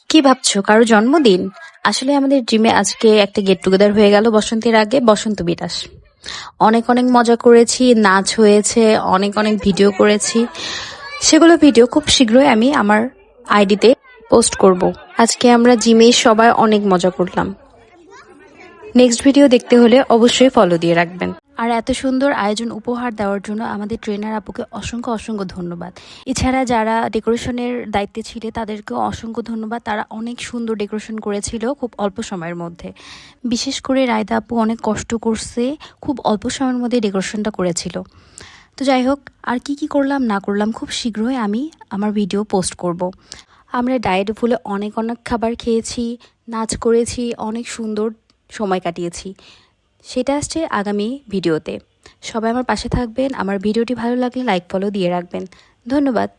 কি ভাবছো, কারো জন্মদিন? আসলে আমাদের জিমে আজকে একটা গেট টুগেদার হয়ে গেল বসন্তের আগে, বসন্ত বিনাশ। অনেক অনেক মজা করেছি, নাচ হয়েছে, অনেক অনেক ভিডিও করেছি। সেগুলো ভিডিও খুব শীঘ্রই আমি আমার আইডিতে পোস্ট করব। আজকে আমরা জিমে সবাই অনেক মজা করলাম। নেক্সট ভিডিও দেখতে হলে অবশ্যই ফলো দিয়ে রাখবেন। আর এত সুন্দর আয়োজন উপহার দেওয়ার জন্য আমাদের ট্রেনার আপুকে অসংখ্য অসংখ্য ধন্যবাদ। এছাড়া যারা ডেকোরেশনের দায়িত্বে ছিল তাদেরকেও অসংখ্য ধন্যবাদ। তারা অনেক সুন্দর ডেকোরেশন করেছিল খুব অল্প সময়ের মধ্যে। বিশেষ করে রায়দা আপু অনেক কষ্ট করছে, খুব অল্প সময়ের মধ্যে ডেকোরেশনটা করেছিল। তো যাই হোক, আর কি কি করলাম না করলাম খুব শীঘ্রই আমি আমার ভিডিও পোস্ট করব। আমরা ডায়েট ফুলে অনেক অনেক খাবার খেয়েছি, নাচ করেছি, অনেক সুন্দর সময় কাটিয়েছি। সেটা আসছে আগামী ভিডিওতে। সবাই আমার পাশে থাকবেন। আমার ভিডিওটি ভালো লাগলে লাইক ফলো দিয়ে রাখবেন। ধন্যবাদ।